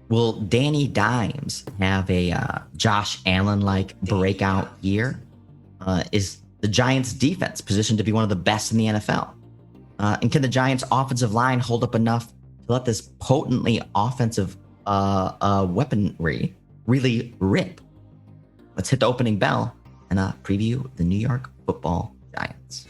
Will Danny Dimes have a Josh Allen-like breakout year? Is the Giants' defense positioned to be one of the best in the NFL? And can the Giants' offensive line hold up enough to let this potently offensive weaponry really rip? Let's hit the opening bell and preview the New York Football Giants.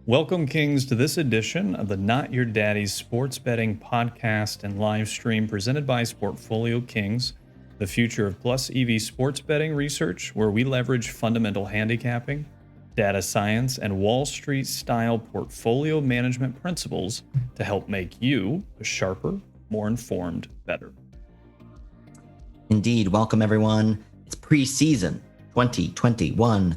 Welcome, Kings, to this edition of the Not Your Daddy's Sports Betting Podcast and live stream presented by SportfolioKings, the future of plus EV sports betting research, where we leverage fundamental handicapping, data science, and Wall Street-style portfolio management principles to help make you a sharper, more informed bettor. Indeed. Welcome, everyone. It's preseason 2021.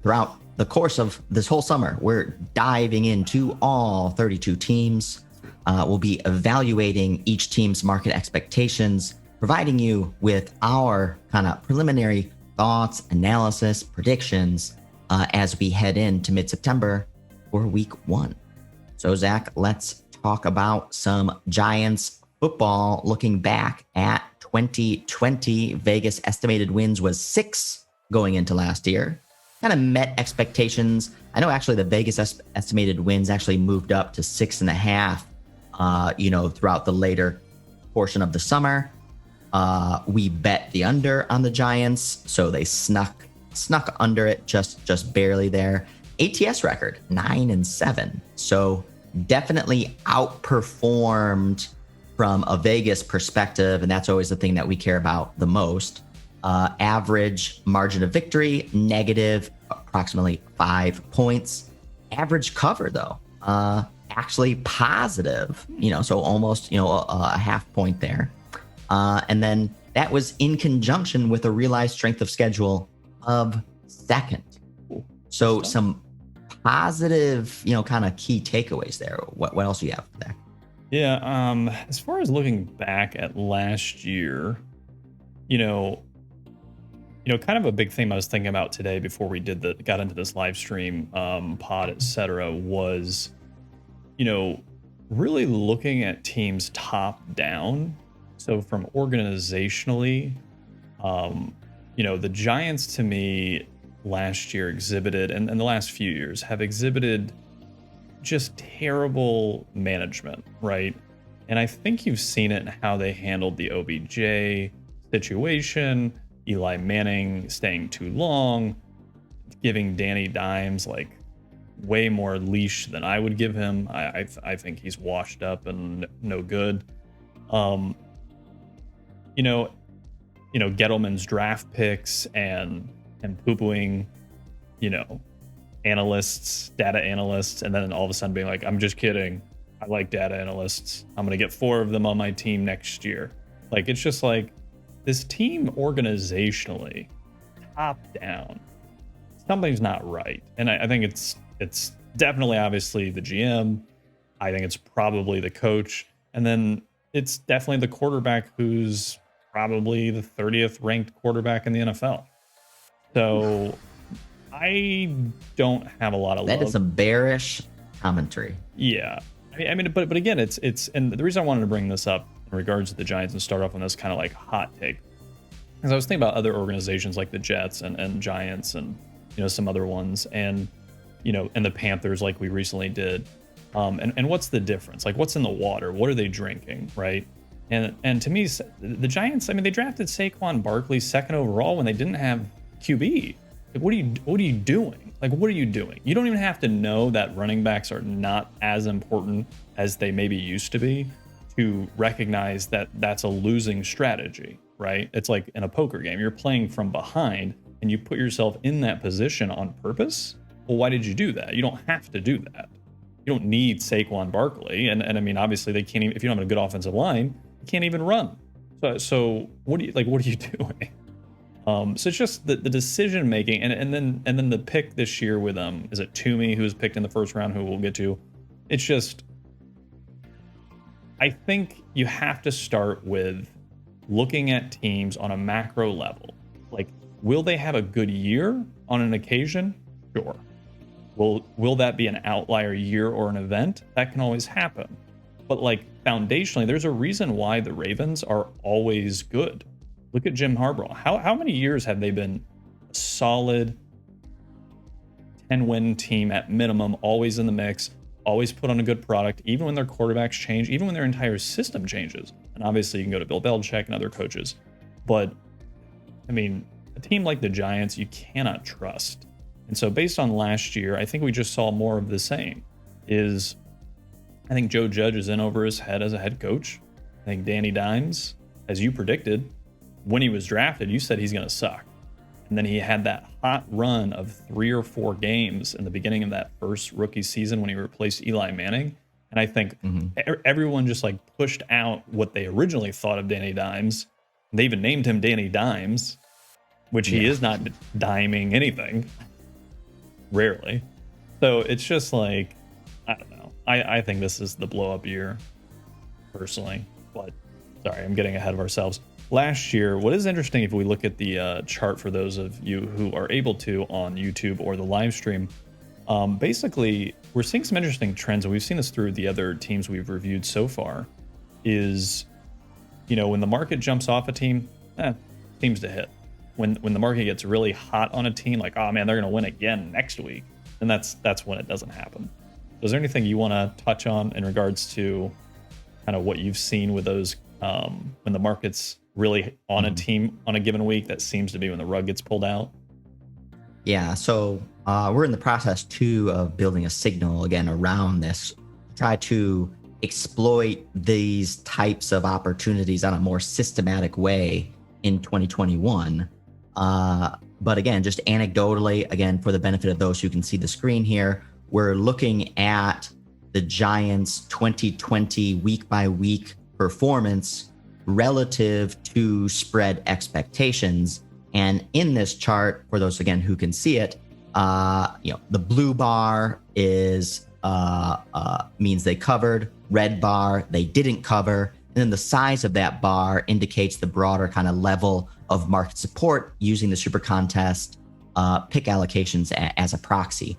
Throughout the course of this whole summer, we're diving into all 32 teams. We'll be evaluating each team's market expectations, providing you with our kind of preliminary thoughts, analysis, predictions as we head into mid-September for week one. So, Zach, let's talk about some Giants football. Looking back at 2020, Vegas estimated wins was 6 going into last year. Kind of met expectations. I know actually the Vegas estimated wins actually moved up to 6.5, throughout the later portion of the summer. We bet the under on the Giants, so they snuck under it just barely there. ATS record 9-7, so definitely outperformed from a Vegas perspective, and that's always the thing that we care about the most. Average margin of victory, negative approximately 5 points. Average cover, though, actually positive, so almost, a half point there. And then that was in conjunction with a realized strength of schedule of second. So some positive, kind of key takeaways there. What else do you have there? Yeah, as far as looking back at last year, kind of a big theme I was thinking about today before we got into this live stream pod, etc., was, really looking at teams top down. So from organizationally, the Giants to me last year exhibited, and the last few years have exhibited just terrible management, right? And I think you've seen it in how they handled the OBJ situation, Eli Manning staying too long, giving Danny Dimes like way more leash than I would give him. I think he's washed up and no good. Gettleman's draft picks and poo-pooing, analysts, data analysts, and then all of a sudden being like, I'm just kidding. I like data analysts. I'm going to get 4 of them on my team next year. Like, it's just like this team organizationally, top down, something's not right. And I think it's definitely obviously the GM. I think it's probably the coach. And then it's definitely the quarterback who's probably the 30th ranked quarterback in the NFL. So I don't have a lot of love. That is some bearish commentary. Yeah. I mean, but again, it's and the reason I wanted to bring this up in regards to the Giants and start off on this kind of like hot take, because I was thinking about other organizations like the Jets and Giants and, some other ones and, and the Panthers like we recently did. And what's the difference? Like, what's in the water? What are they drinking, right? And to me, the Giants, I mean, they drafted Saquon Barkley 2nd overall when they didn't have QB. Like, what are you doing? Like, what are you doing? You don't even have to know that running backs are not as important as they maybe used to be to recognize that that's a losing strategy, right? It's like in a poker game. You're playing from behind and you put yourself in that position on purpose. Well, why did you do that? You don't have to do that. You don't need Saquon Barkley. And I mean, obviously they can't even, if you don't have a good offensive line, you can't even run. So what are you doing? So it's just the decision making, and then the pick this year with is it Toomey, who was picked in the first round, who we'll get to. It's just, I think you have to start with looking at teams on a macro level. Like, Will they have a good year on an occasion? Sure. Will that be an outlier year or an event? That can always happen. But like foundationally, there's a reason why the Ravens are always good. Look at Jim Harbaugh. How many years have they been a solid 10-win team at minimum, always in the mix, always put on a good product, even when their quarterbacks change, even when their entire system changes? And obviously you can go to Bill Belichick and other coaches. But I mean, a team like the Giants, you cannot trust. And so based on last year, I think we just saw more of the same. I think Joe Judge is in over his head as a head coach. I think Danny Dimes, as you predicted, when he was drafted, you said he's going to suck. And then he had that hot run of 3 or 4 games in the beginning of that first rookie season when he replaced Eli Manning. And I think everyone just like pushed out what they originally thought of Danny Dimes. They even named him Danny Dimes, which he is not diming anything. Rarely. So it's just like, I don't know. I think this is the blow up year, personally. But sorry, I'm getting ahead of ourselves. Last year, what is interesting if we look at the chart for those of you who are able to on YouTube or the live stream, basically we're seeing some interesting trends, and we've seen this through the other teams we've reviewed so far, is, you know, when the market jumps off a team, seems to hit. When the market gets really hot on a team, like, oh man, they're going to win again next week, then that's when it doesn't happen. So is there anything you want to touch on in regards to kind of what you've seen with those when the market's really on a team on a given week? That seems to be when the rug gets pulled out. Yeah, so we're in the process too of building a signal again around this, try to exploit these types of opportunities on a more systematic way in 2021. But again, just anecdotally, again, for the benefit of those who can see the screen here, we're looking at the Giants 2020 week by week performance relative to spread expectations. And in this chart, for those again who can see it, the blue bar is means they covered, red bar they didn't cover, and then the size of that bar indicates the broader kind of level of market support using the super contest pick allocations as a proxy.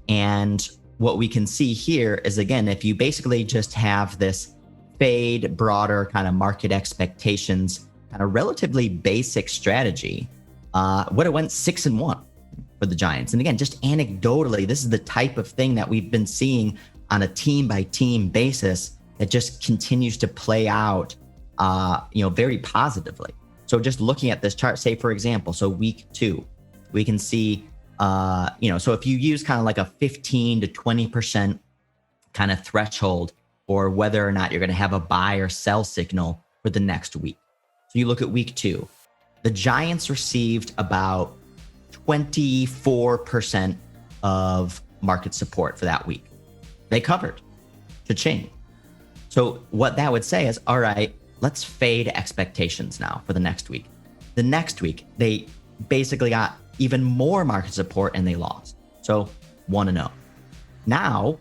And what we can see here is, again, if you basically just have this fade broader kind of market expectations, kind of relatively basic strategy, would have went 6-1 for the Giants. And again, just anecdotally, this is the type of thing that we've been seeing on a team by team basis that just continues to play out, very positively. So just looking at this chart, say for example, so week 2, we can see, so if you use kind of like a 15 to 20% kind of threshold for whether or not you're going to have a buy or sell signal for the next week. So you look at week 2, the Giants received about 24% of market support for that week. They covered. Cha-ching. So what that would say is, all right, let's fade expectations now for the next week. The next week, they basically got even more market support and they lost. So 1-0. Now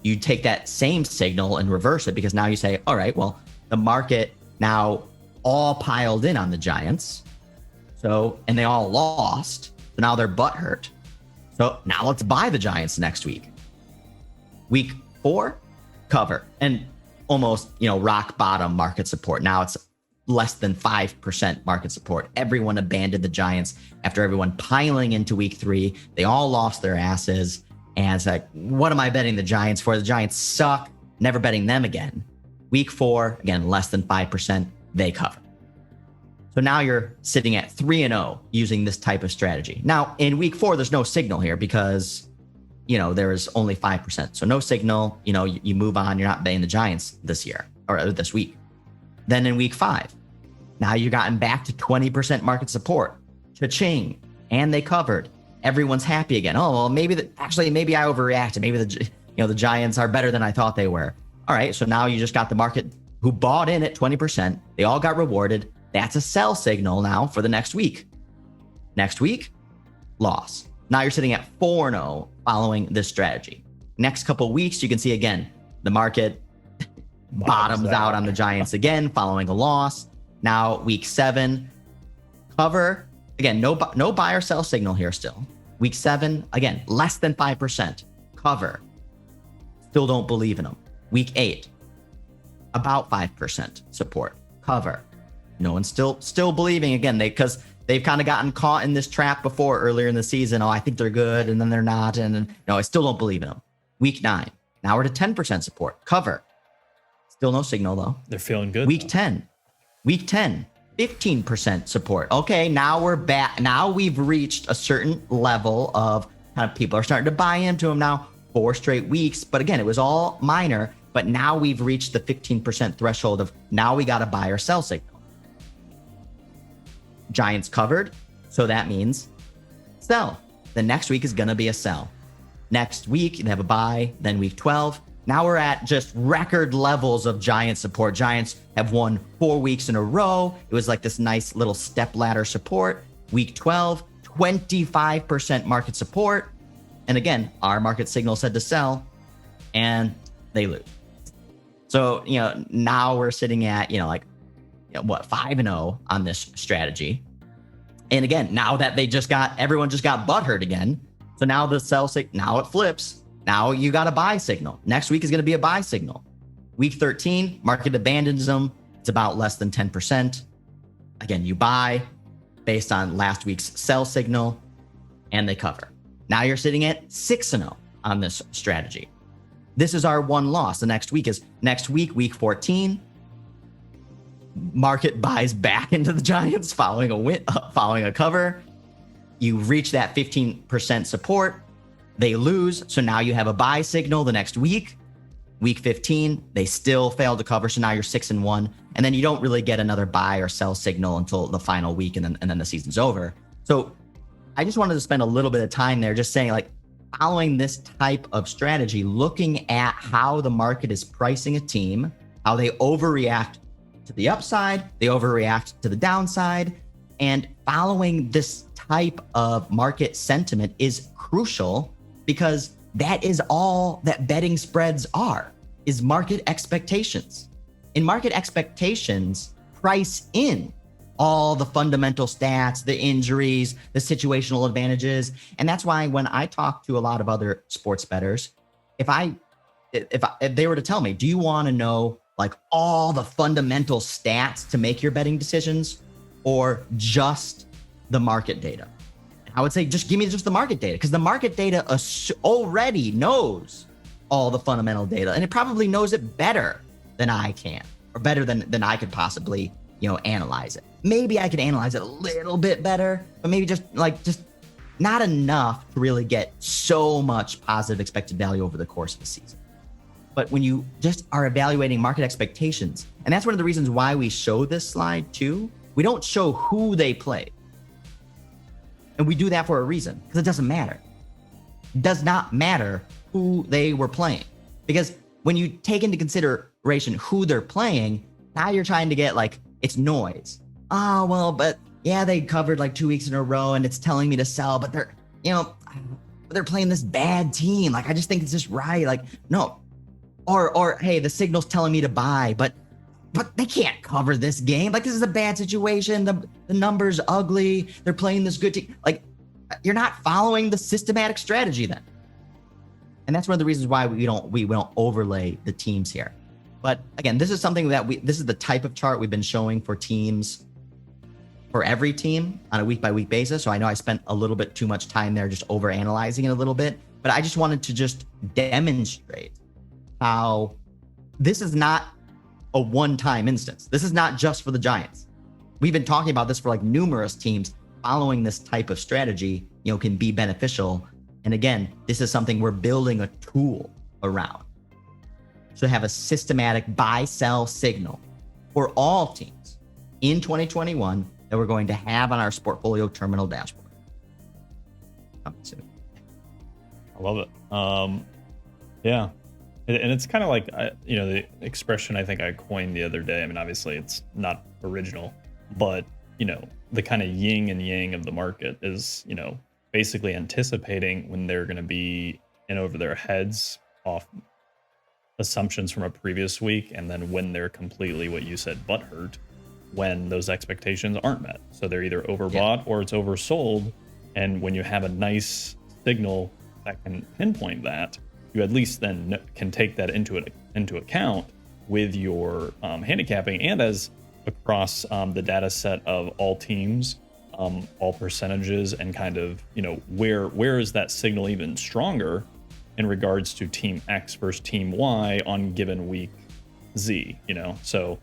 you take that same signal and reverse it, because now you say, all right, well, the market now all piled in on the Giants. And they all lost. So now they're butthurt. So now let's buy the Giants next week. Week 4, cover. And almost, rock bottom market support. Now it's less than 5% market support. Everyone abandoned the Giants after everyone piling into week 3. They all lost their asses. And it's like, what am I betting the Giants for? The Giants suck. Never betting them again. Week 4, again, less than 5%. They cover. So now you're sitting at 3-0 using this type of strategy. Now, in week 4, there's no signal here because, there is only 5%. So no signal, you move on. You're not betting the Giants this year or this week. Then in week 5, now you've gotten back to 20% market support. Cha-ching. And they covered. Everyone's happy again. Oh, well, maybe I overreacted. Maybe the Giants are better than I thought they were. All right. So now you just got the market who bought in at 20%. They all got rewarded. That's a sell signal now for the next week. Next week, loss. Now you're sitting at 4-0 following this strategy. Next couple of weeks, you can see again, the market bottoms out on the Giants again following a loss. Now week 7, cover, Again, no buy or sell signal here still. Week 7, again, less than 5%. Cover. Still don't believe in them. Week 8, about 5% support. Cover. No one's still believing again, because they've kind of gotten caught in this trap before earlier in the season. Oh, I think they're good, and then they're not, and no, I still don't believe in them. Week 9, now we're to 10% support. Cover. Still no signal though. They're feeling good. Week 10, 15% support. Okay, now we're back. Now we've reached a certain level of kind of people are starting to buy into them now. 4 straight weeks, but again, it was all minor. But now we've reached the 15% threshold of now we got a buy or sell signal. Giants covered, so that means sell. The next week is going to be a sell. Next week, they have a buy, then week 12. Now we're at just record levels of Giant support. Giants have won 4 weeks in a row. It was like this nice little step ladder support. Week 12, 25% market support. And again, our market signal said to sell, and they lose. So, now we're sitting at, 5-0 on this strategy. And again, now that everyone just got butthurt again. So now the sell signal, now it flips. Now you got a buy signal. Next week is going to be a buy signal. Week 13, market abandons them. It's about less than 10%. Again, you buy based on last week's sell signal, and they cover. Now you're sitting at 6-0 on this strategy. This is our one loss. The next week is week 14. Market buys back into the Giants following a cover. You reach that 15% support. They lose. So now you have a buy signal the next week. Week 15, they still fail to cover. So now you're 6-1. And then you don't really get another buy or sell signal until the final week. And then the season's over. So I just wanted to spend a little bit of time there just saying, following this type of strategy, looking at how the market is pricing a team, how they overreact to the upside, they overreact to the downside, and following this type of market sentiment is crucial because that is all that betting spreads is market expectations. In market expectations, price in all the fundamental stats, the injuries, the situational advantages. And that's why when I talk to a lot of other sports bettors, if they were to tell me, do you want to know all the fundamental stats to make your betting decisions or just the market data? I would say just give me just the market data, because the market data already knows all the fundamental data, and it probably knows it better than I can, or better than I could possibly analyze it. Maybe I could analyze it a little bit better, but maybe just not enough to really get so much positive expected value over the course of the season. But when you just are evaluating market expectations, and that's one of the reasons why we show this slide too, we don't show who they play. And we do that for a reason, because it doesn't matter. It does not matter who they were playing, because when you take into consideration who they're playing, now you're trying to get it's noise. Oh, well, but yeah, they covered 2 weeks in a row and it's telling me to sell, but they're playing this bad team. I just think it's just right. No. Or hey, the signal's telling me to buy, but they can't cover this game. This is a bad situation. The number's ugly. They're playing this good team. You're not following the systematic strategy then. And that's one of the reasons why we don't overlay the teams here. But again, this is something that this is the type of chart we've been showing for teams, for every team on a week by week basis. So I know I spent a little bit too much time there just over analyzing it a little bit, but I just wanted to just demonstrate how this is not a one-time instance. This is not just for the Giants. We've been talking about this for numerous teams. Following this type of strategy, can be beneficial. And again, this is something we're building a tool around. So have a systematic buy-sell signal for all teams in 2021 that we're going to have on our Sportfolio terminal dashboard. Coming soon. I love it. Yeah. And it's kind of the expression I think I coined the other day. I mean, obviously it's not original, but, the kind of yin and yang of the market is, basically anticipating when they're going to be in over their heads off assumptions from a previous week, and then when they're completely, what you said, butthurt, when those expectations aren't met. So they're either overbought or it's oversold. And when you have a nice signal that can pinpoint that, you at least then can take that into account with your handicapping, and as across the data set of all teams, all percentages, and kind of, where is that signal even stronger in regards to team X versus team Y on given week Z, so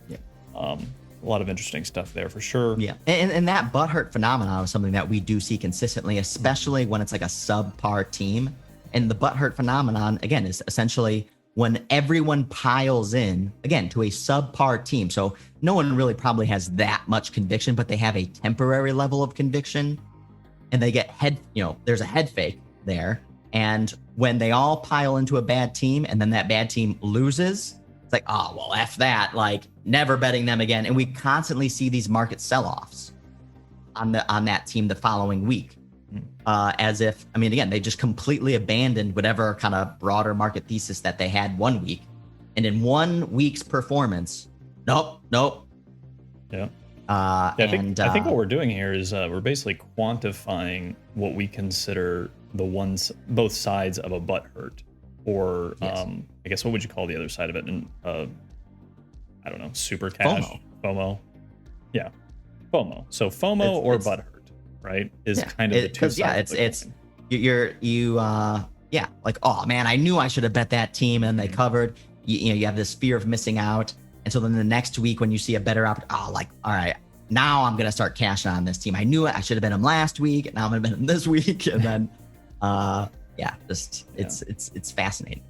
a lot of interesting stuff there for sure. Yeah. And that butthurt phenomenon is something that we do see consistently, especially when it's like a subpar team. And the butthurt phenomenon, again, is essentially when everyone piles in, again, to a subpar team. So no one really probably has that much conviction, but they have a temporary level of conviction, and they get there's a head fake there. And when they all pile into a bad team and then that bad team loses, it's like, oh, well, F that, like never betting them again. And we constantly see these market sell-offs on that team the following week. As if, again, they just completely abandoned whatever kind of broader market thesis that they had one week. And in 1 week's performance, nope. Yeah. I think what we're doing here is we're basically quantifying what we consider both sides of a butt hurt, or yes. I guess what would you call the other side of it? And I don't know, super cash, FOMO. Yeah, FOMO. So FOMO or butt hurt, right? Is kind of the two sides. It's like, oh man, I knew I should have bet that team and they covered. You have this fear of missing out. And so then the next week when you see a better all right, now I'm gonna start cashing on this team. I knew it. I should have been him last week. Now I'm gonna bet him this week. And then it's fascinating.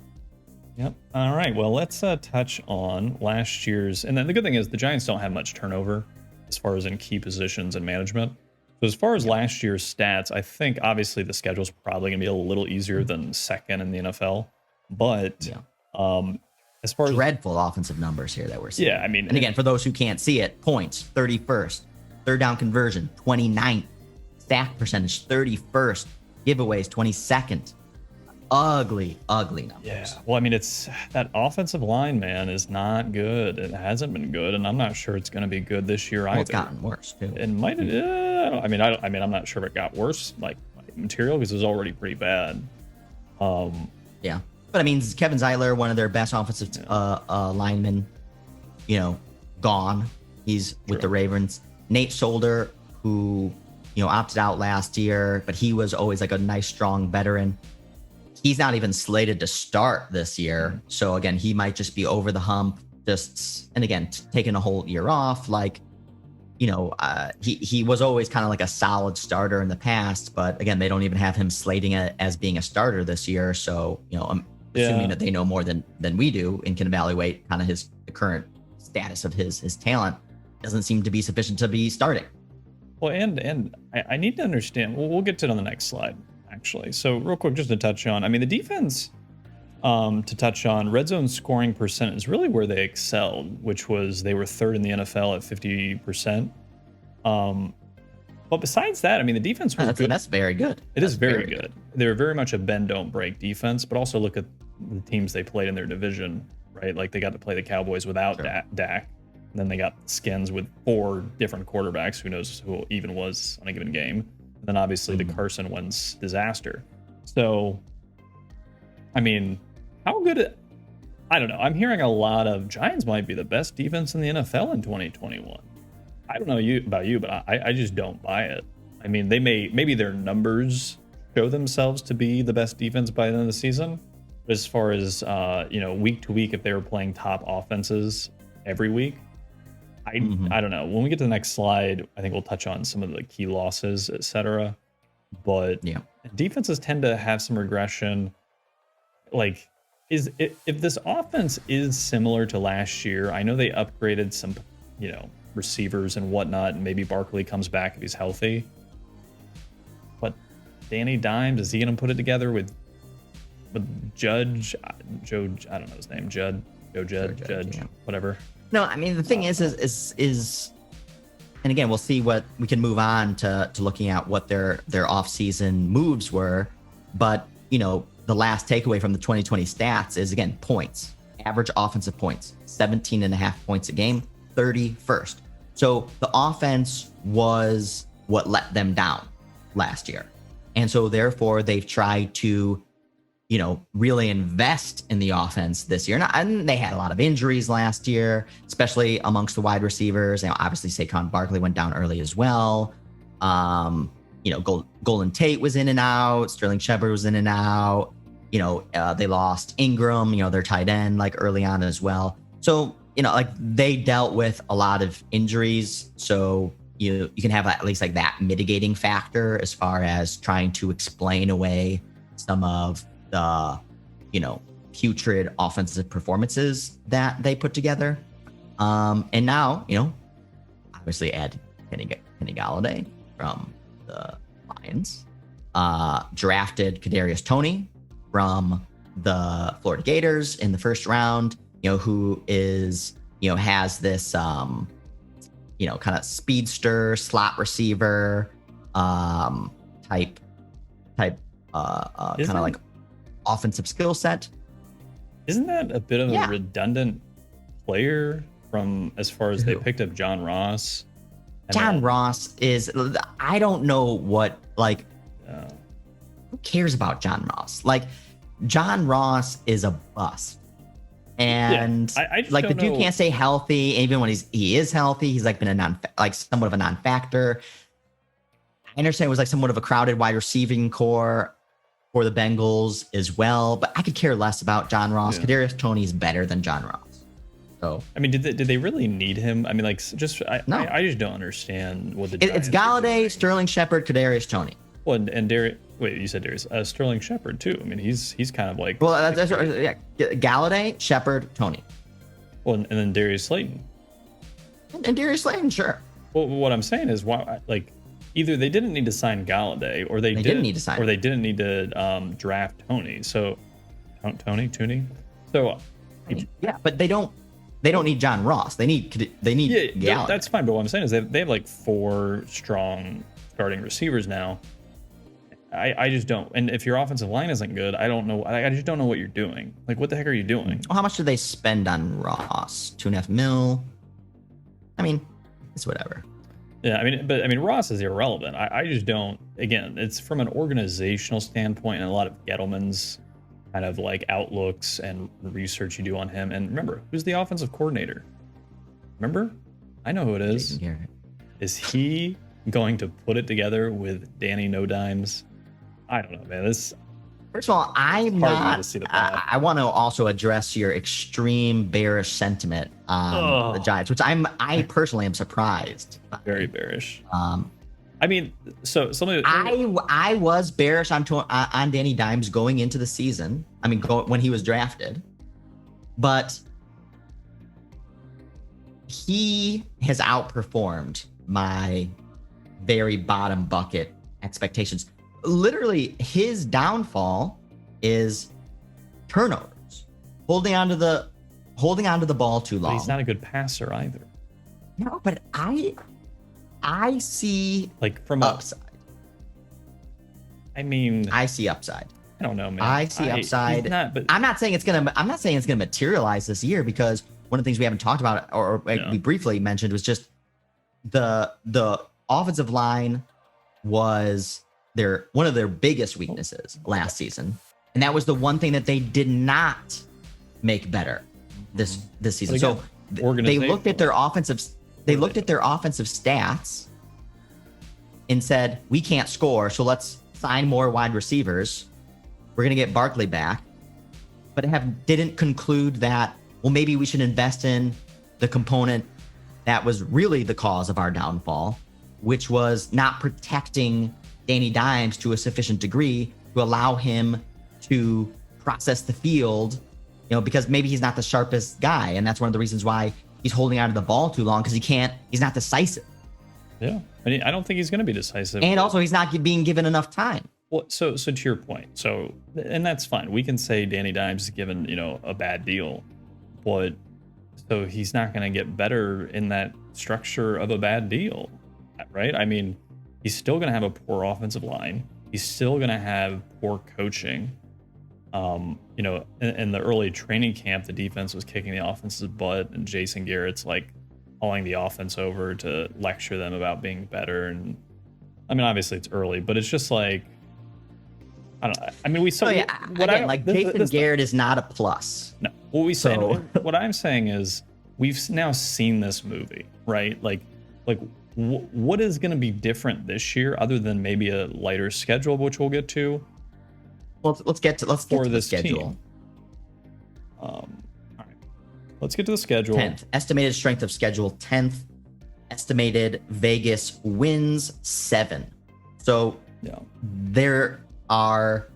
Yep. All right. Well, let's touch on last year's. And then the good thing is the Giants don't have much turnover as far as in key positions and management. So as far as last year's stats, I think obviously the schedule is probably going to be a little easier than second in the NFL. But as far as dreadful offensive numbers here that we're seeing. Yeah, and again, for those who can't see it, points 31st, third down conversion 29th, sack percentage 31st, giveaways 22nd. Ugly numbers. Yeah. Well, it's that offensive line, man, is not good. It hasn't been good, and I'm not sure it's going to be good this year either. It's gotten worse too. It might. I'm not sure if it got worse, like material, because it was already pretty bad. Yeah, but Kevin Zeitler, one of their best offensive linemen, gone. He's with the Ravens. Nate Solder, who opted out last year, but he was always like a nice, strong veteran. He's not even slated to start this year. So again, he might just be over the hump, and again, taking a whole year off. He was always kind of like a solid starter in the past, but again, they don't even have him slating it as being a starter this year. So, I'm assuming that they know more than we do and can evaluate kind of the current status of his talent. Doesn't seem to be sufficient to be starting. Well, and I need to understand, we'll get to it on the next slide, actually. So real quick, just to touch on, the defense, to touch on, red zone scoring percent is really where they excelled, which was they were third in the NFL at 50%. But besides that, the defense was good. That's very good. It is very good. They were very much a bend, don't break defense, but also look at the teams they played in their division, right? Like they got to play the Cowboys without Dak. And then they got Skins with 4 different quarterbacks. Who knows who even was on a given game. And then obviously the Carson Wentz disaster. So, how good? I don't know. I'm hearing a lot of Giants might be the best defense in the NFL in 2021. I don't know about you, but I just don't buy it. Maybe their numbers show themselves to be the best defense by the end of the season. But as far as week to week, if they were playing top offenses every week, I don't know. When we get to the next slide, I think we'll touch on some of the key losses, etc. But defenses tend to have some regression. Like, if this offense is similar to last year, I know they upgraded some, receivers and whatnot, and maybe Barkley comes back if he's healthy. But Danny Dimes, is he going to put it together with Judge? Joe, I don't know his name. Judge, whatever. No, the thing is, and again, we'll see what we can move on to looking at what their offseason moves were. But, the last takeaway from the 2020 stats is, again, points, average offensive points, 17.5 points a game, 31st. So the offense was what let them down last year. And so therefore they've tried to, really invest in the offense this year. And they had a lot of injuries last year, especially amongst the wide receivers. Obviously Saquon Barkley went down early as well. Golden Tate was in and out. Sterling Shepard was in and out. They lost Ingram, their tight end, like early on as well. So, they dealt with a lot of injuries. So you can have at least like that mitigating factor as far as trying to explain away some of the, putrid offensive performances that they put together. And now, obviously add Kenny Galladay from the Lions, drafted Kadarius Toney from the Florida Gators in the first round, who is, has this, kind of speedster slot receiver, type, kind of like offensive skill set. Isn't that a bit of a redundant player from as far as they picked up John Ross? John Ross is, I don't know what, like, who cares about John Ross? Like, John Ross is a bust. And I just like the don't dude know. can't stay healthy. Even when he is healthy, he's like been somewhat of a non-factor. I understand it was like somewhat of a crowded wide receiving core for the Bengals as well, but I could care less about John Ross. Kadarius Toney is better than John Ross. So I mean, did they really need him? I mean, like, No. I just don't understand what the it's Giants are Galladay, doing. Sterling Shepard, Kadarius Toney. Well, and Darius. Wait, you said Darius. Sterling Shepard too. I mean, he's kind of like. Well, that's Galladay, Shepard, Toney, Well, and then Darius Slayton. and Darius Slayton, sure. Well, what I'm saying is, why, like, either they didn't need to sign Galladay, or they didn't need to sign or him. they didn't need to draft Toney. So, Toney. So, Yeah, but they don't need John Ross. They need Galladay. that's fine. But what I'm saying is they have like 4 strong starting receivers now. I just don't. And if your offensive line isn't good, I don't know. I just don't know what you're doing. Like, what the heck are you doing? Well, how much did they spend on Ross? $2.5 million. I mean, it's whatever. Yeah, I mean, Ross is irrelevant. I just don't. Again, it's from an organizational standpoint, and a lot of Gettleman's kind of like outlooks and research you do on him. And remember, who's the offensive coordinator? Remember, I know who it is. Jason Garrett. Is he going to put it together with Danny No Dimes? I don't know, man. This. First of all, I'm hard for me not. to see the path. I want to also address your extreme bearish sentiment on the Giants, which I personally am surprised by. Very bearish. I mean, so somebody. I was bearish on Danny Dimes going into the season. I mean, when he was drafted, but he has outperformed my very bottom bucket expectations. Literally, his downfall is turnovers, holding onto the ball too long. But he's not a good passer either. No, but I see Like from upside. I mean, I see upside. I don't know, man. I see upside. He's not, but I'm not saying it's gonna materialize this year, because one of the things we haven't talked about, or we briefly mentioned, was just the offensive line was one of their biggest weaknesses last season, and that was the one thing that they did not make better this season. Again, So they looked at their offensive stats and said, we can't score, so let's sign more wide receivers. We're gonna get Barkley back, but didn't conclude that, well, maybe we should invest in the component that was really the cause of our downfall, which was not protecting Danny Dimes to a sufficient degree to allow him to process the field, because maybe he's not the sharpest guy. And that's one of the reasons why he's holding on to the ball too long, because he's not decisive. Yeah. I don't think he's going to be decisive. And also he's not being given enough time. Well, so to your point, and that's fine. We can say Danny Dimes is given, a bad deal, but so he's not going to get better in that structure of a bad deal, right? I mean, he's still going to have a poor offensive line. He's still going to have poor coaching. In the early training camp, the defense was kicking the offense's butt, and Jason Garrett's like calling the offense over to lecture them about being better. And I mean, obviously it's early, but it's just like, I don't know. I mean, we saw Jason Garrett is not a plus. No, what I'm saying is we've now seen this movie, right? What is going to be different this year, other than maybe a lighter schedule, which we'll get to? Well, let's get to the schedule. Team. All right, let's get to the schedule. 10th estimated strength of schedule. 10th estimated Vegas wins 7. So there are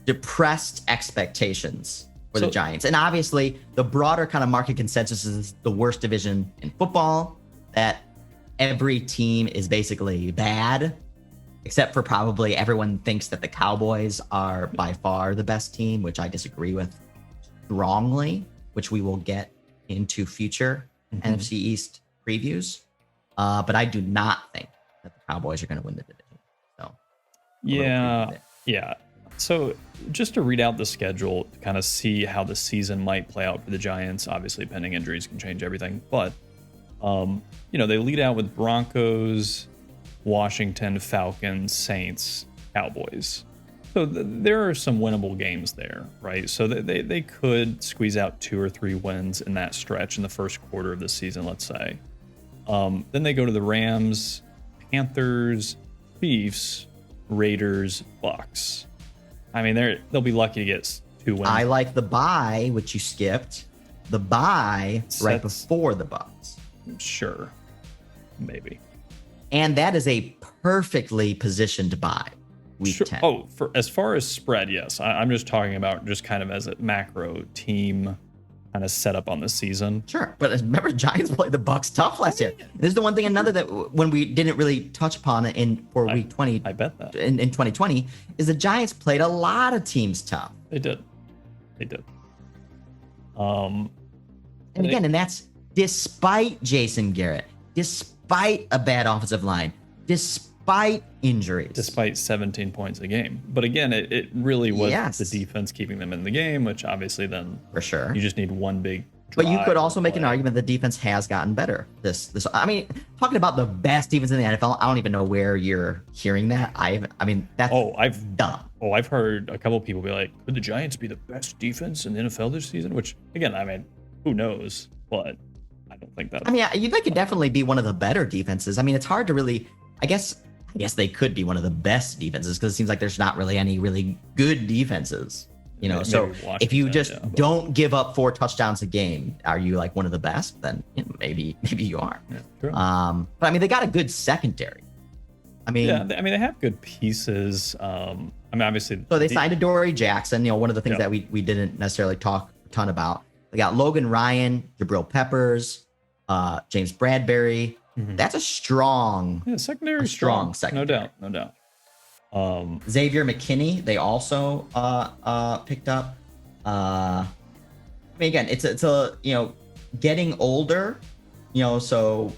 depressed expectations for the Giants, and obviously the broader kind of market consensus is the worst division in football. That every team is basically bad, except for probably everyone thinks that the Cowboys are by far the best team, which I disagree with strongly, which we will get into future NFC East previews. But I do not think that the Cowboys are going to win the division. So yeah. So just to read out the schedule to kind of see how the season might play out for the Giants, obviously pending injuries can change everything, but they lead out with Broncos, Washington, Falcons, Saints, Cowboys. So there are some winnable games there, right? So they could squeeze out 2 or 3 wins in that stretch in the first quarter of the season, let's say. Then they go to the Rams, Panthers, Chiefs, Raiders, Bucks. I mean, they'll be lucky to get 2 wins. I like the bye, which you skipped. The bye right before the Bucks. Sure, maybe. And that is a perfectly positioned bye. Week 10. Oh, for as far as spread, yes. I'm just talking about just kind of as a macro team kind of setup on the season. Sure, but remember, Giants played the Bucks tough last year. This is the one thing, another that when we didn't really touch upon it for week 20. I bet that in 2020 is the Giants played a lot of teams tough. They did. And that's despite Jason Garrett, despite a bad offensive line, despite injuries, despite 17 points a game. But again, it really was the defense keeping them in the game, which obviously then for sure you just need one big drive. But you could also make an argument that defense has gotten better. I mean, talking about the best defense in the NFL, I don't even know where you're hearing that. That's dumb. I've heard a couple of people be like, could the Giants be the best defense in the NFL this season? Which again, I mean, who knows? But I don't think that. I mean, they could definitely be one of the better defenses. I mean, it's hard to really. I guess they could be one of the best defenses because it seems like there's not really any really good defenses. So if you just don't give up 4 touchdowns a game, are you like one of the best? Then maybe you are. Yeah, true. But I mean, they got a good secondary. I mean, they have good pieces. I mean, obviously. So they signed Adoree Jackson. One of the things that we didn't necessarily talk a ton about. They got Logan Ryan, Jabril Peppers, James Bradbury. Mm-hmm. That's a strong, secondary, strong secondary. No doubt. Xavier McKinney, they also picked up. I mean, again, it's a getting older, so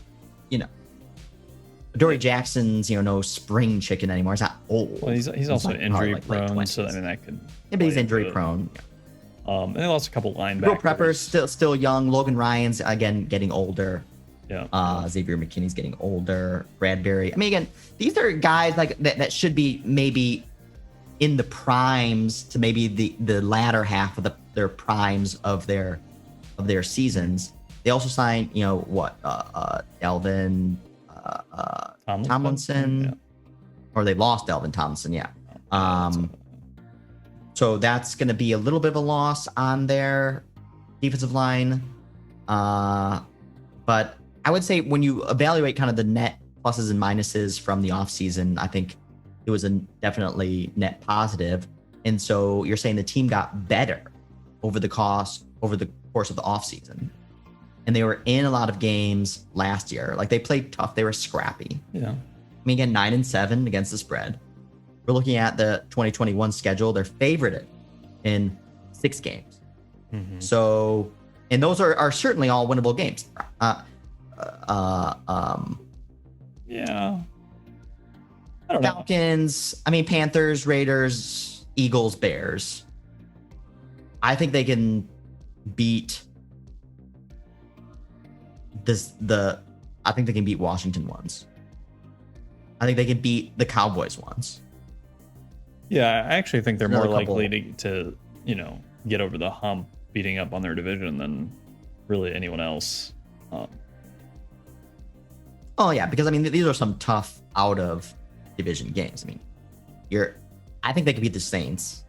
Adoree Jackson's no spring chicken anymore. He's not old. Well, he's also injury prone, so I mean that could. Yeah, but he's injury prone. And they lost a couple linebackers. Will Prepper's still young. Logan Ryan's again getting older. Yeah. Xavier McKinney's getting older. Bradbury. I mean, again, these are guys like that should be maybe in the primes to maybe the latter half of their primes of their seasons. They also signed, Delvin Tomlinson, or they lost Delvin Tomlinson. Yeah. So that's going to be a little bit of a loss on their defensive line. But I would say when you evaluate kind of the net pluses and minuses from the offseason, I think it was a definitely net positive. And so you're saying the team got better over the course of the offseason. And they were in a lot of games last year. Like they played tough. They were scrappy. Yeah. I mean, again, 9-7 against the spread. We're looking at the 2021 schedule. They're favorited in 6 games. Mm-hmm. So, and those are certainly all winnable games. Yeah. I don't know. Falcons, I mean, Panthers, Raiders, Eagles, Bears. I think they can beat I think they can beat Washington once. I think they can beat the Cowboys once. Yeah, I actually think they're Another more couple- likely to get over the hump beating up on their division than really anyone else. Oh yeah, because I mean these are some tough out of division games. I mean, I think they could beat the Saints.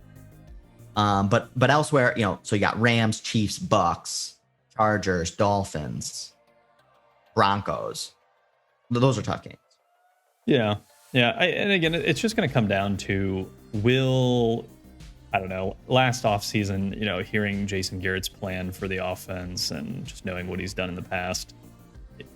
But elsewhere, so you got Rams, Chiefs, Bucks, Chargers, Dolphins, Broncos. Those are tough games. Yeah. And again, it's just going to come down to I don't know, last offseason, hearing Jason Garrett's plan for the offense and just knowing what he's done in the past,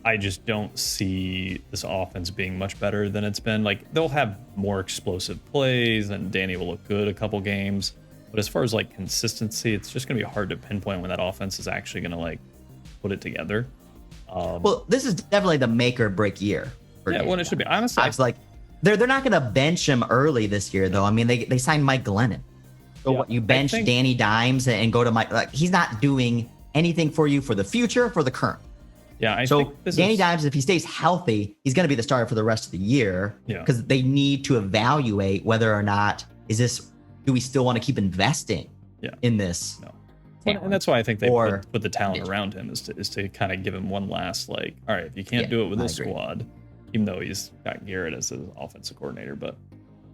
I just don't see this offense being much better than it's been. Like, they'll have more explosive plays and Danny will look good a couple games. But as far as like consistency, it's just going to be hard to pinpoint when that offense is actually going to like put it together. Well, this is definitely the make or break year. Well, it should be. Honestly, I was like, they're not going to bench him early this year, though. I mean, they signed Mike Glennon. So what, you bench Danny Dimes and go to Mike? Like, he's not doing anything for you for the future, for the current. Yeah, I so think Danny Dimes, if he stays healthy, he's going to be the starter for the rest of the year. Because they need to evaluate whether or not do we still want to keep investing in this? No. And that's why I think they put the talent around him is to kind of give him one last, like, all right, if you can't do it with this squad, even though he's got Garrett as his offensive coordinator. But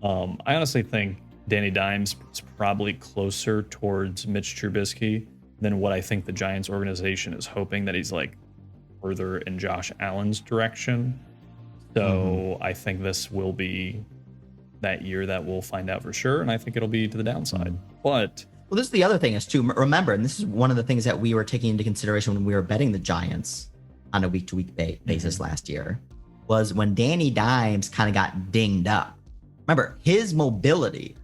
I honestly think Danny Dimes is probably closer towards Mitch Trubisky than what I think the Giants organization is hoping, that he's like further in Josh Allen's direction. So I think this will be that year that we'll find out for sure. And I think it'll be to the downside. But well, this is the other thing is to remember, and this is one of the things that we were taking into consideration when we were betting the Giants on a week-to-week basis last year, was when Danny Dimes kind of got dinged up. Remember, his mobility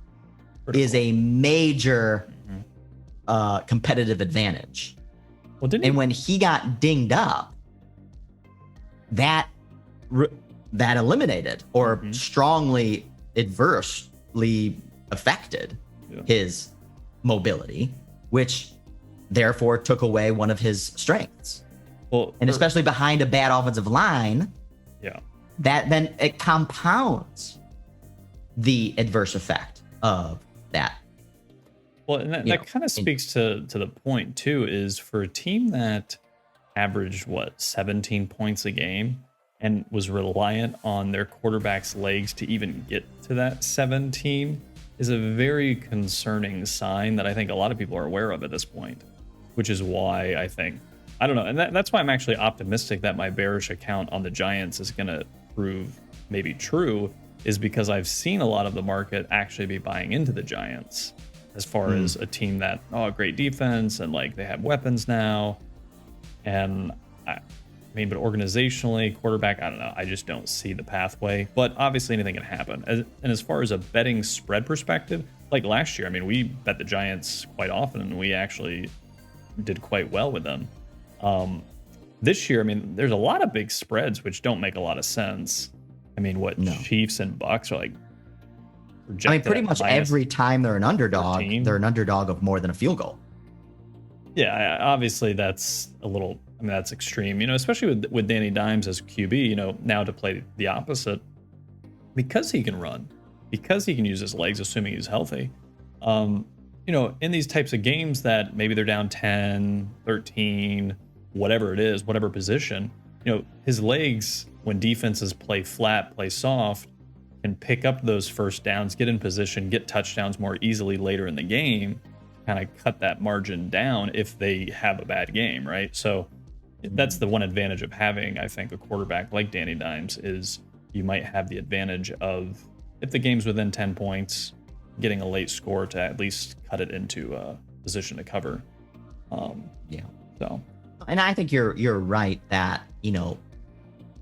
is a major competitive advantage. Well, and when he got dinged up, that eliminated or strongly adversely affected his mobility, which therefore took away one of his strengths. Well, and especially behind a bad offensive line, that then it compounds the adverse effect of that. Well, and that kind of speaks to the point too, is for a team that averaged 17 points a game and was reliant on their quarterback's legs to even get to that 17 is a very concerning sign that I think a lot of people are aware of at this point, which is why I don't know. And that's why I'm actually optimistic that my bearish account on the Giants is going to prove maybe true, is because I've seen a lot of the market actually be buying into the Giants as far as a team that, great defense and like they have weapons now. And but organizationally, quarterback, I don't know. I just don't see the pathway. But obviously, anything can happen. And as far as a betting spread perspective, like last year, I mean, we bet the Giants quite often, and we actually did quite well with them. This year, I mean, there's a lot of big spreads which don't make a lot of sense. I mean, Chiefs and Bucks are like. I mean, pretty much every time they're an underdog, 14. They're an underdog of more than a field goal. Yeah, obviously that's a little. I mean, that's extreme, especially with Danny Dimes as QB, now to play the opposite, because he can run, because he can use his legs, assuming he's healthy. In these types of games that maybe they're down 10, 13, whatever it is, whatever position, his legs, when defenses play flat, play soft, can pick up those first downs, get in position, get touchdowns more easily later in the game, kind of cut that margin down if they have a bad game, right? So that's the one advantage of having, I think, a quarterback like Danny Dimes, is you might have the advantage of, if the game's within 10 points, getting a late score to at least cut it into a position to cover. So, and I think you're right that,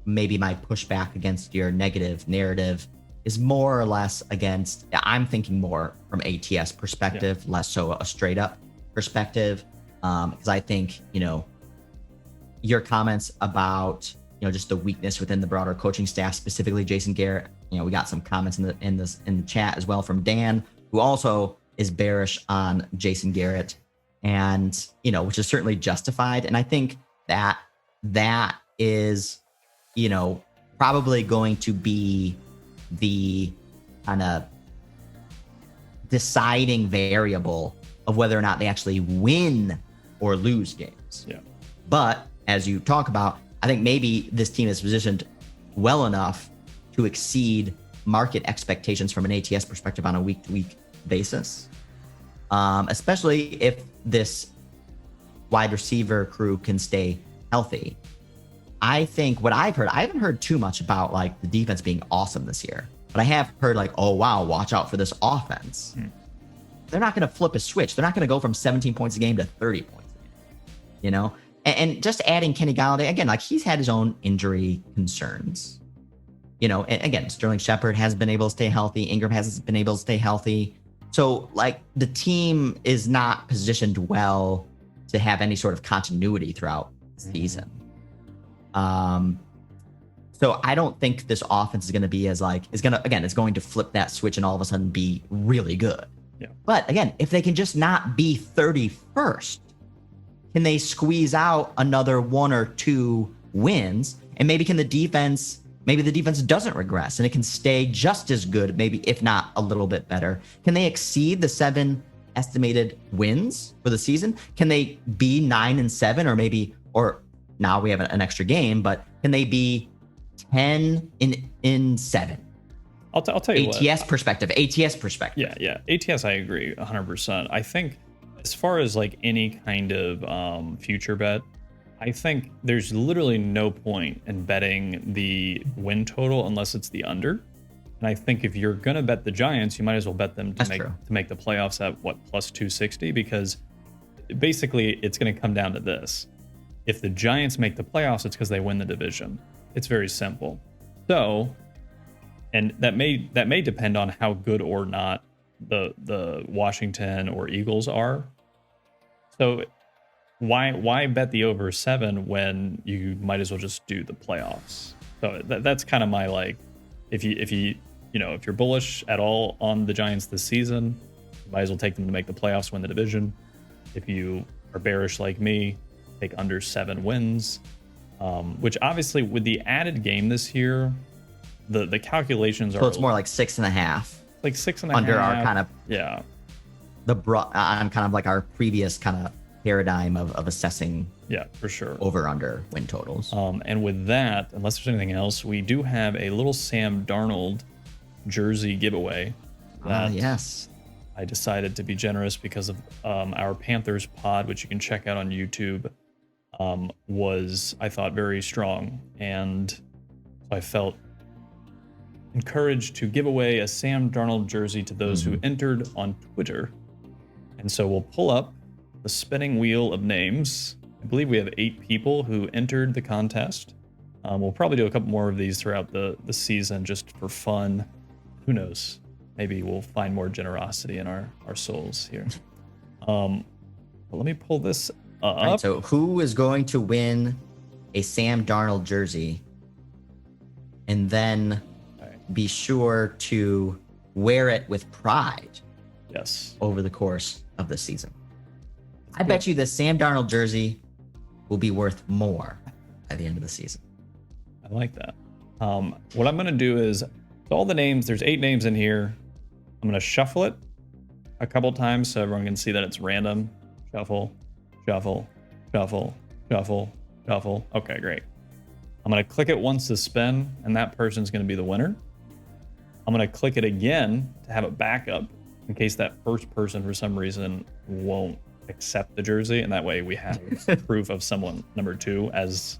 maybe my pushback against your negative narrative is more or less against, I'm thinking more from ATS perspective, less so a straight up perspective. Because I think, your comments about, just the weakness within the broader coaching staff, specifically Jason Garrett. We got some comments in the chat as well from Dan, who also is bearish on Jason Garrett, and which is certainly justified. And I think that is, probably going to be the kind of deciding variable of whether or not they actually win or lose games. Yeah. But as you talk about, I think maybe this team is positioned well enough to exceed market expectations from an ATS perspective on a week-to-week basis, especially if this wide receiver crew can stay healthy. I think what I've heard, I haven't heard too much about like the defense being awesome this year, but I have heard like, oh, wow, watch out for this offense. They're not going to flip a switch. They're not going to go from 17 points a game to 30 points a game, And just adding Kenny Galladay, again, like he's had his own injury concerns. And again, Sterling Shepard hasn't been able to stay healthy. Ingram hasn't been able to stay healthy. So, like, the team is not positioned well to have any sort of continuity throughout the season. So I don't think this offense is going to be it's going to flip that switch and all of a sudden be really good. Yeah. But again, if they can just not be 31st, can they squeeze out another 1 or 2 wins? And maybe the defense doesn't regress and it can stay just as good, maybe if not a little bit better. Can they exceed the 7 estimated wins for the season? Can they be 9-7 or now we have an extra game, but can they be 10-7? I'll tell you ATS perspective. Yeah. ATS, I agree 100%. I think as far as like any kind of future bet, I think there's literally no point in betting the win total unless it's the under. And I think if you're going to bet the Giants, you might as well bet them to make the playoffs at plus 260, because basically it's going to come down to this. If the Giants make the playoffs, it's because they win the division. It's very simple. So, and that may depend on how good or not the Washington or Eagles are. So why bet the over 7 when you might as well just do the playoffs? So that's kind of my like, if you're bullish at all on the Giants this season, you might as well take them to make the playoffs, win the division. If you are bearish like me, take under 7 wins, which obviously with the added game this year, the calculations are. So it's more like 6.5. Like 6.5 under our kind of on kind of like our previous kind of paradigm of assessing. Yeah, for sure. Over under win totals. And with that, unless there's anything else, we do have a little Sam Darnold jersey giveaway. Yes. I decided to be generous because of our Panthers pod, which you can check out on YouTube, was, I thought, very strong. And I felt encouraged to give away a Sam Darnold jersey to those who entered on Twitter. And so we'll pull up the spinning wheel of names. I believe we have 8 people who entered the contest. We'll probably do a couple more of these throughout the season just for fun. Who knows? Maybe we'll find more generosity in our souls here. But let me pull this up. All right, so who is going to win a Sam Darnold jersey? And then be sure to wear it with pride. Yes. Over the course of the season. I bet you the Sam Darnold jersey will be worth more at the end of the season. I like that. What I'm going to do is, all the names, there's 8 names in here. I'm going to shuffle it a couple times so everyone can see that it's random. Shuffle, shuffle, shuffle, shuffle, shuffle. Okay, great. I'm going to click it once to spin, and that person's going to be the winner. I'm going to click it again to have a backup in case that first person for some reason won't accept the jersey, and that way we have proof of someone number 2 as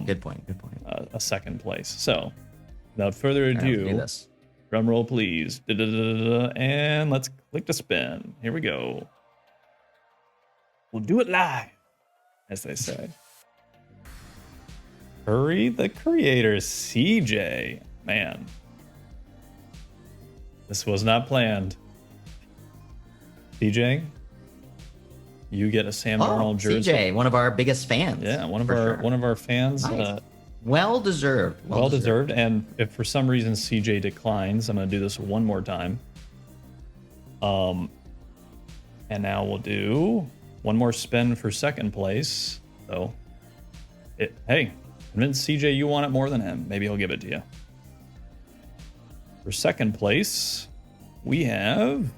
good point a second place. So without further ado, drum roll please, and let's click to spin. Here we go. We'll do it live, as they say. Curry the Creator, CJ. Man, this was not planned. CJ, you get a Sam Darnold jersey. CJ, one of our biggest fans. Yeah, one of our fans. Nice. Well deserved. Well deserved. And if for some reason CJ declines, I'm going to do this one more time. And now we'll do one more spin for second place. So, hey, convince CJ you want it more than him. Maybe he'll give it to you. For second place, we have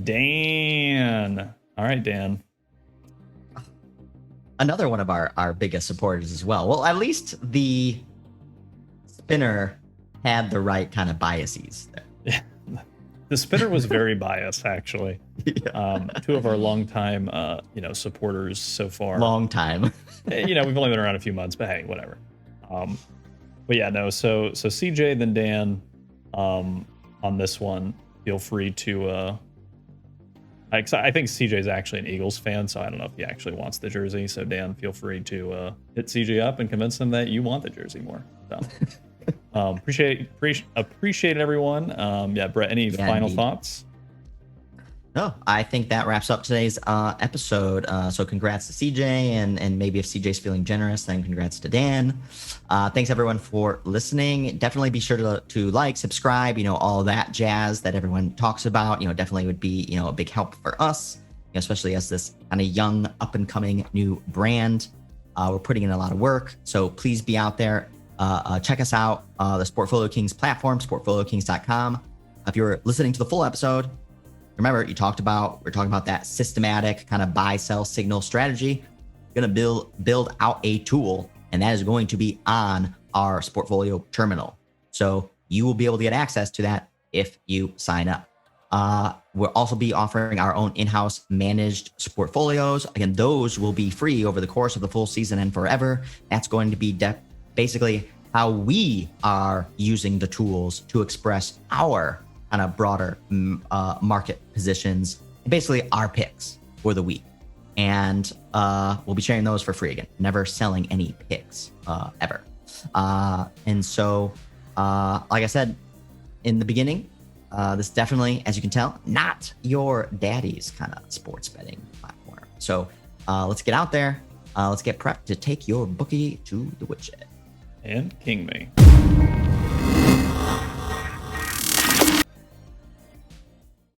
Dan. All right, Dan. Another one of our biggest supporters as well. Well, at least the spinner had the right kind of biases there. The spinner was very biased, actually. Yeah. Two of our longtime, supporters so far. Long time. We've only been around a few months, but hey, whatever. But yeah, no. So CJ then Dan, on this one, feel free to. I think CJ's actually an Eagles fan, so I don't know if he actually wants the jersey. So Dan, feel free to hit CJ up and convince him that you want the jersey more. So. Appreciate everyone. Brett, any final thoughts? No, I think that wraps up today's episode. So congrats to CJ, and maybe if CJ's feeling generous, then congrats to Dan. Thanks everyone for listening. Definitely be sure to like, subscribe, all of that jazz that everyone talks about. Definitely would be a big help for us, especially as this kind of young, up and coming new brand. We're putting in a lot of work, so please be out there. Check us out, the SportfolioKings platform, sportfoliokings.com. If you're listening to the full episode, remember we're talking about that systematic kind of buy, sell, signal strategy. We're going to build out a tool, and that is going to be on our Sportfolio terminal. So you will be able to get access to that if you sign up. We'll also be offering our own in-house managed portfolios. Again, those will be free over the course of the full season and forever. That's going to be basically how we are using the tools to express our kind of broader market positions, basically our picks for the week. And we'll be sharing those for free again, never selling any picks ever. And so, like I said in the beginning, this definitely, as you can tell, not your daddy's kind of sports betting platform. So let's get out there. Let's get prepped to take your bookie to the woodshed. And King me.